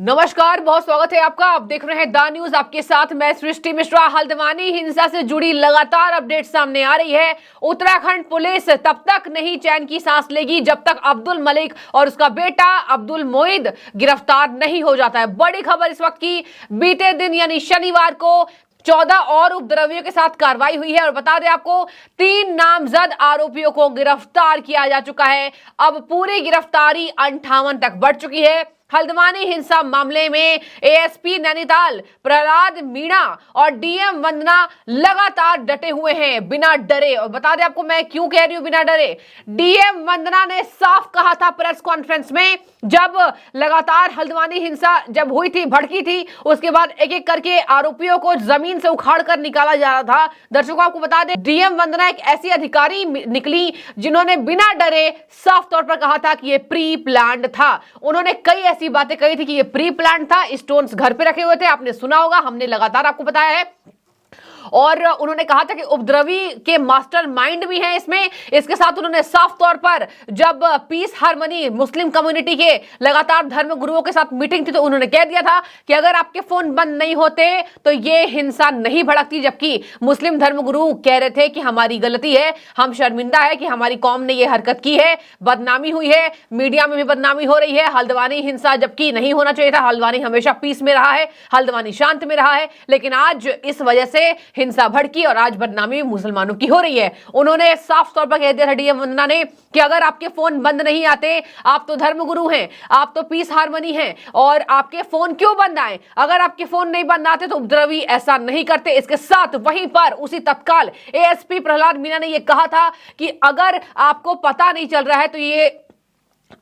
नमस्कार, बहुत स्वागत है आपका। आप देख रहे हैं द न्यूज, आपके साथ मैं सृष्टि मिश्रा। हल्द्वानी हिंसा से जुड़ी लगातार अपडेट सामने आ रही है। उत्तराखंड पुलिस तब तक नहीं चैन की सांस लेगी जब तक अब्दुल मलिक और उसका बेटा अब्दुल मोइद गिरफ्तार नहीं हो जाता है। बड़ी खबर इस वक्त की, बीते दिन यानी शनिवार को 14 और उपद्रवियों के साथ कार्रवाई हुई है और बता दें आपको 3 नामजद आरोपियों को गिरफ्तार किया जा चुका है। अब पूरी गिरफ्तारी 58 तक बढ़ चुकी है। हल्द्वानी हिंसा मामले में एएसपी नैनीताल प्रहलाद मीणा और डीएम वंदना लगातार डटे हुए हैं, बिना डरे। और बता दें आपको मैं क्यों कह रही हूं बिना डरे। डीएम वंदना ने साफ कहा था प्रेस कॉन्फ्रेंस में, जब लगातार हल्द्वानी हिंसा जब हुई थी, भड़की थी, उसके बाद एक एक करके आरोपियों को जमीन से उखाड़ कर निकाला जा रहा था। दर्शकों आपको बता दें, डीएम वंदना एक ऐसी अधिकारी निकली जिन्होंने बिना डरे साफ तौर पर कहा था कि यह प्री प्लान्ड था। उन्होंने कई ऐसी बातें कही थी कि ये प्री प्लान था, स्टोन्स घर पे रखे हुए थे, आपने सुना होगा, हमने लगातार आपको बताया है। और उन्होंने कहा था कि उपद्रवी के मास्टर माइंड भी हैं इसमें। इसके साथ उन्होंने साफ तौर पर, जब पीस हार्मनी मुस्लिम कम्युनिटी के लगातार धर्म गुरुओं के साथ मीटिंग थी, तो उन्होंने कह दिया था कि अगर आपके फोन बंद नहीं होते तो ये हिंसा नहीं भड़कती। जबकि मुस्लिम धर्म गुरु कह रहे थे कि हमारी गलती है, हम शर्मिंदा है कि हमारी कौम ने ये हरकत की है, बदनामी हुई है, मीडिया में भी बदनामी हो रही है। हल्द्वानी हिंसा जबकि नहीं होना चाहिए था, हल्द्वानी हमेशा पीस में रहा है, हल्द्वानी शांत में रहा है, लेकिन आज इस वजह से हिंसा भड़की और आज बदनामी मुसलमानों की हो रही है। उन्होंने साफ तौर पर कह दिया था डीएम वंदना ने कि अगर आपके फोन बंद नहीं आते, आप तो धर्मगुरु हैं, आप तो पीस हार्मनी हैं, और आपके फोन क्यों बंद आए? अगर आपके फोन नहीं बंद आते तो उपद्रवी ऐसा नहीं करते। इसके साथ वहीं पर उसी तत्काल एएसपी प्रहलाद मीणा ने यह कहा था कि अगर आपको पता नहीं चल रहा है तो ये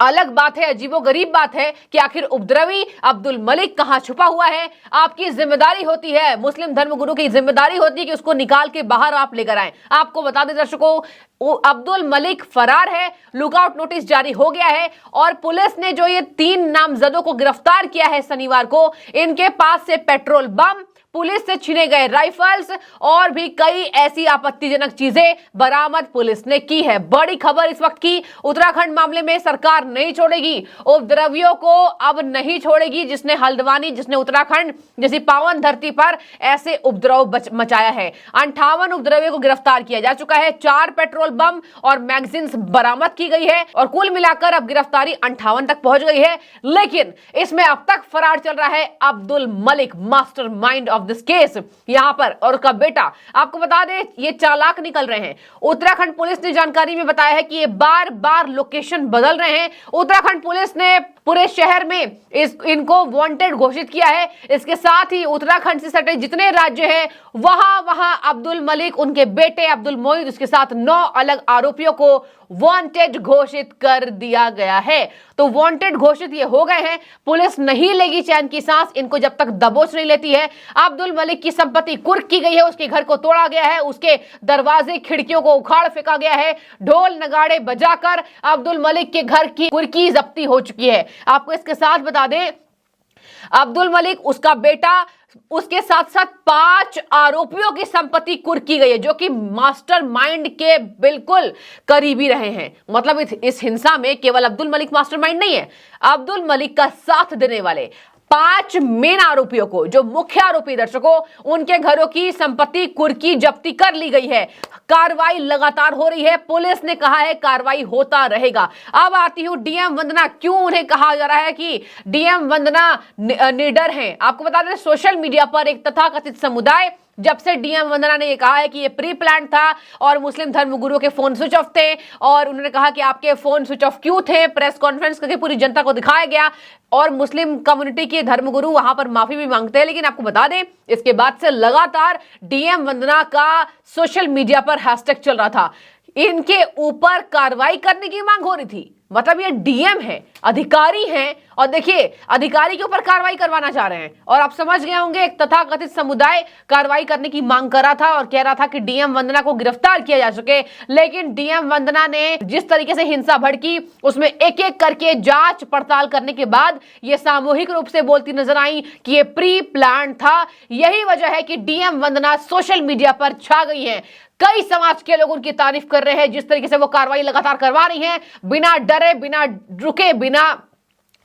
अलग बात है, अजीबोगरीब बात है कि आखिर उपद्रवी अब्दुल मलिक कहां छुपा हुआ है। आपकी जिम्मेदारी होती है, मुस्लिम धर्मगुरु की जिम्मेदारी होती है कि उसको निकाल के बाहर आप लेकर आए। आपको बता दें दर्शकों, अब्दुल मलिक फरार है, लुकआउट नोटिस जारी हो गया है और पुलिस ने जो ये 3 नामजदों को गिरफ्तार किया है शनिवार को, इनके पास से पेट्रोल बम, पुलिस से छीने गए राइफल्स और भी कई ऐसी आपत्तिजनक चीजें बरामद पुलिस ने की है। बड़ी खबर इस वक्त की, उत्तराखंड मामले में सरकार नहीं छोड़ेगी, उपद्रवियों को अब नहीं छोड़ेगी। जिसने हल्द्वानी, जिसने उत्तराखंड जैसी पावन धरती पर ऐसे उपद्रव मचाया है। 58 उपद्रवियों को गिरफ्तार किया जा चुका है, 4 पेट्रोल बम और मैगजीन्स बरामद की गई है और कुल मिलाकर अब गिरफ्तारी 58 तक पहुंच गई है। लेकिन इसमें अब तक फरार चल रहा है Abdul Malik, master mind of this case यहां पर, और उसका बेटा। आपको बता दें ये चालाक निकल रहे हैं। उत्तराखंड पुलिस ने जानकारी में बताया है कि ये बार बार लोकेशन बदल रहे हैं। उत्तराखंड पुलिस ने पूरे शहर में इनको वांटेड घोषित किया है। इसके साथ ही उत्तराखंड से सटे जितने राज्य हैं वहां अब्दुल मलिक, उनके बेटे अब्दुल मोइद, उसके साथ 9 अलग आरोपियों को वांटेड घोषित कर दिया गया है। तो वांटेड घोषित ये हो गए हैं। पुलिस नहीं लेगी चैन की सांस इनको जब तक दबोच नहीं लेती है। अब्दुल मलिक की संपत्ति कुर्क की गई है, उसके घर को तोड़ा गया है, उसके दरवाजे खिड़कियों को उखाड़ फेंका गया है, ढोल नगाड़े बजाकर अब्दुल मलिक के घर की कुर्की जब्ती हो चुकी है। आपको इसके साथ बता दें, अब्दुल मलिक, उसका बेटा, उसके साथ साथ 5 आरोपियों की संपत्ति कुर्क की गई है जो कि मास्टर माइंड के बिल्कुल करीबी रहे हैं। मतलब इस हिंसा में केवल अब्दुल मलिक मास्टर माइंड नहीं है, अब्दुल मलिक का साथ देने वाले 5 मेन आरोपियों को, जो मुख्य आरोपी दर्शकों, उनके घरों की संपत्ति कुर्की जब्ती कर ली गई है। कार्रवाई लगातार हो रही है, पुलिस ने कहा है कार्रवाई होता रहेगा। अब आती हूं डीएम वंदना, क्यों उन्हें कहा जा रहा है कि डीएम वंदना निडर हैं। आपको बता दें सोशल मीडिया पर एक तथाकथित समुदाय, जब से डीएम वंदना ने यह कहा है कि यह प्री प्लान था और मुस्लिम धर्मगुरुओं के फोन स्विच ऑफ थे, और उन्होंने कहा कि आपके फोन स्विच ऑफ क्यों थे, प्रेस कॉन्फ्रेंस करके पूरी जनता को दिखाया गया और मुस्लिम कम्युनिटी के धर्मगुरु वहां पर माफी भी मांगते हैं। लेकिन आपको बता दें इसके बाद से लगातार डीएम वंदना का सोशल मीडिया पर हैशटैग चल रहा था, इनके ऊपर कार्रवाई करने की मांग हो रही थी। मतलब ये डीएम है, अधिकारी हैं, और देखिए अधिकारी के ऊपर कार्रवाई करवाना चाह रहे हैं। और आप समझ गए होंगे, एक तथाकथित समुदाय कार्रवाई करने की मांग कर रहा था और कह रहा था कि डीएम वंदना को गिरफ्तार किया जा सके। लेकिन डीएम वंदना ने जिस तरीके से हिंसा भड़की, उसमें एक एक करके जांच पड़ताल करने के बाद ये सामूहिक रूप से बोलती नजर आई कि ये प्री प्लान था। यही वजह है कि डीएम वंदना सोशल मीडिया पर छा गई है। कई समाज के लोग उनकी तारीफ कर रहे हैं जिस तरीके से वो कार्रवाई लगातार करवा रही हैं, बिना डरे, बिना रुके, बिना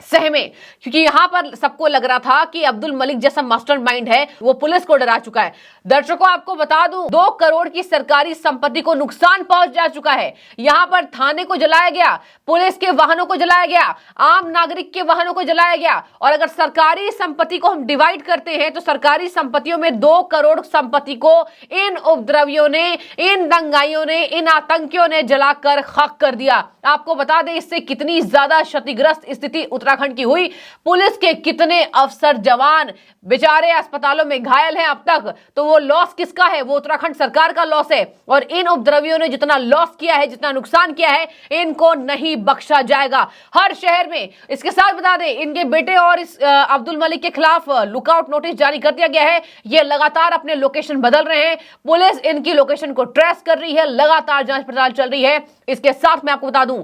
सहमे, क्योंकि यहां पर सबको लग रहा था कि अब्दुल मलिक जैसा मास्टरमाइंड है वो पुलिस को डरा चुका है। दर्शकों, आपको बता दूं, 2 करोड़ की सरकारी संपत्ति को नुकसान पहुंच जा चुका है। यहां पर थाने को जलाया गया, पुलिस के वाहनों को जलाया गया, आम नागरिक के वाहनों को जलाया गया। और अगर सरकारी संपत्ति को हम डिवाइड करते हैं तो सरकारी संपत्तियों में 2 करोड़ संपत्ति को इन उपद्रवियों ने, इन दंगाइयों ने, इन आतंकियों ने जलाकर खाक कर दिया। आपको बता दें, इससे कितनी ज्यादा क्षतिग्रस्त स्थिति उत्तराखंड की हुई। पुलिस के कितने अफसर जवान बेचारे अस्पतालों में घायल हैं अब तक। तो वो लॉस किसका है? वो उत्तराखंड सरकार का लॉस है। और इन उपद्रवियों ने जितना लॉस किया है, जितना नुकसान किया है, इनको नहीं बख्शा जाएगा हर शहर में। इसके साथ बता दें, इनके बेटे और इस अब्दुल मलिक के खिलाफ लुकआउट नोटिस जारी कर दिया गया है। ये लगातार अपने लोकेशन बदल रहे हैं, पुलिस इनकी लोकेशन को ट्रेस कर रही है, लगातार जांच पड़ताल चल रही है। इसके साथ मैं आपको बता दूं,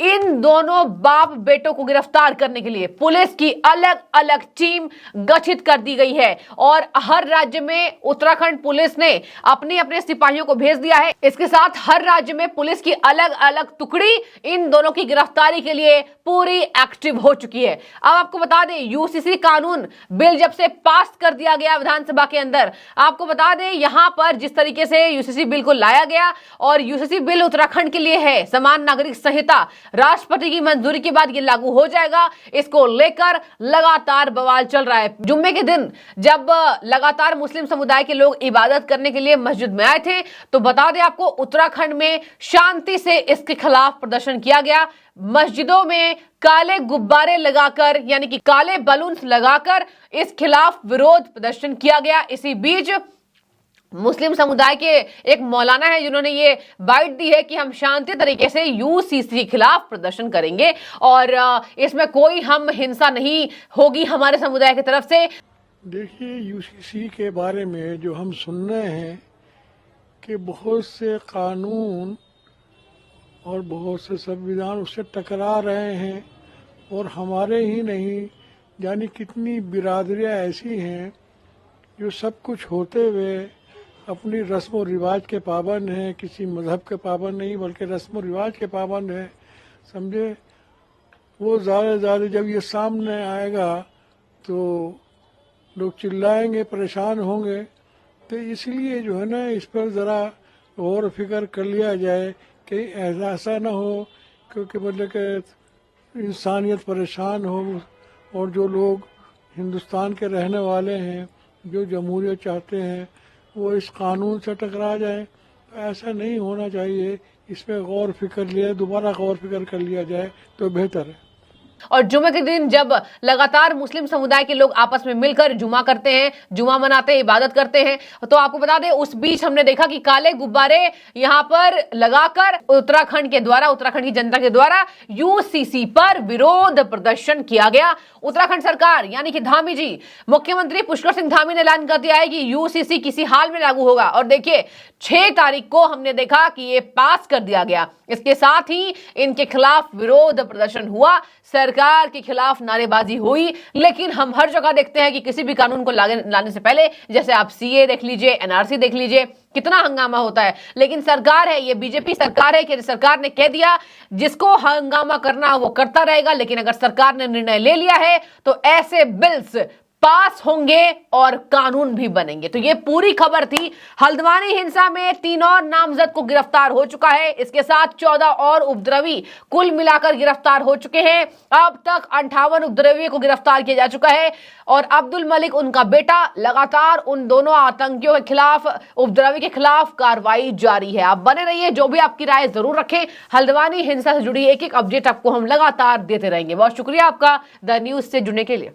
इन दोनों बाप बेटों को गिरफ्तार करने के लिए पुलिस की अलग अलग टीम गठित कर दी गई है और हर राज्य में उत्तराखंड पुलिस ने अपने अपने सिपाहियों को भेज दिया है। इसके साथ हर राज्य में पुलिस की अलग अलग टुकड़ी इन दोनों की गिरफ्तारी के लिए पूरी एक्टिव हो चुकी है। अब आपको बता दें, यूसीसी कानून बिल जब से पास कर दिया गया विधानसभा के अंदर, आपको बता दें यहां पर जिस तरीके से यूसीसी बिल को लाया गया, और यूसीसी बिल उत्तराखंड के लिए है, समान नागरिक संहिता राष्ट्रपति की मंजूरी के बाद ये लागू हो जाएगा। इसको लेकर लगातार बवाल चल रहा है। जुम्मे के दिन जब लगातार मुस्लिम समुदाय के लोग इबादत करने के लिए मस्जिद में आए थे, तो बता दें आपको, उत्तराखंड में शांति से इसके खिलाफ प्रदर्शन किया गया। मस्जिदों में काले गुब्बारे लगाकर, यानी कि काले बलून्स लगाकर इस खिलाफ विरोध प्रदर्शन किया गया। इसी बीच मुस्लिम समुदाय के एक मौलाना है जिन्होंने ये बाइट दी है कि हम शांति तरीके से यूसीसी के खिलाफ प्रदर्शन करेंगे और इसमें कोई हम हिंसा नहीं होगी हमारे समुदाय की तरफ से। देखिए, यूसीसी के बारे में जो हम सुन रहे हैं कि बहुत से कानून और बहुत से संविधान उससे टकरा रहे हैं, और हमारे ही नहीं यानी कितनी बिरादरियां ऐसी हैं जो सब कुछ होते हुए अपनी रस्म और रिवाज के पाबंद हैं, किसी मजहब के पाबंद नहीं बल्कि रस्म और रिवाज के पाबंद हैं, समझे। वो ज़्यादा से ज़्यादा जब ये सामने आएगा तो लोग चिल्लाएंगे, परेशान होंगे। तो इसलिए जो है ना, इस पर ज़रा गौर फिक्र कर लिया जाए कि ऐसा ना हो क्योंकि मतलब कि इंसानियत परेशान हो, और जो लोग हिंदुस्तान के रहने वाले हैं, जो जमहूरियत चाहते हैं, वो इस कानून से टकरा जाए। तो ऐसा नहीं होना चाहिए। इस पर गौर फिक्र लिया, दोबारा गौर फिक्र कर लिया जाए तो बेहतर है। और जुमे के दिन जब लगातार मुस्लिम समुदाय के लोग आपस में मिलकर जुमा करते हैं, जुमा मनाते हैं, इबादत करते हैं, तो आपको बता दें उस बीच हमने देखा कि काले गुब्बारे यहां पर लगाकर उत्तराखंड के द्वारा, उत्तराखंड की जनता के द्वारा यूसीसी पर विरोध प्रदर्शन किया गया। उत्तराखंड सरकार यानी कि धामी जी, मुख्यमंत्री पुष्कर सिंह धामी ने ऐलान कर दिया है कि यूसीसी किसी हाल में लागू होगा। और देखिए 6 तारीख को हमने देखा कि ये पास कर दिया गया। इसके साथ ही इनके खिलाफ विरोध प्रदर्शन हुआ, सरकार के खिलाफ नारेबाजी हुई। लेकिन हम हर जगह देखते हैं कि किसी भी कानून को लाने से पहले, जैसे आप सीए देख लीजिए, एनआरसी देख लीजिए, कितना हंगामा होता है। लेकिन सरकार है, ये बीजेपी सरकार है कि सरकार ने कह दिया जिसको हंगामा करना वो करता रहेगा। लेकिन अगर सरकार ने निर्णय ले लिया है तो ऐसे बिल्स पास होंगे और कानून भी बनेंगे। तो ये पूरी खबर थी। हल्द्वानी हिंसा में 3 और नामजद को गिरफ्तार हो चुका है। इसके साथ 14 और उपद्रवी कुल मिलाकर गिरफ्तार हो चुके हैं। अब तक 58 उपद्रवियों को गिरफ्तार किया जा चुका है और अब्दुल मलिक उनका बेटा लगातार उन दोनों आतंकियों के खिलाफ, उपद्रवी के खिलाफ कार्रवाई जारी है। आप बने रहिए, जो भी आपकी राय जरूर रखें। हल्द्वानी हिंसा से जुड़ी एक एक अपडेट आपको हम लगातार देते रहेंगे। बहुत शुक्रिया आपका द न्यूज से जुड़ने के लिए।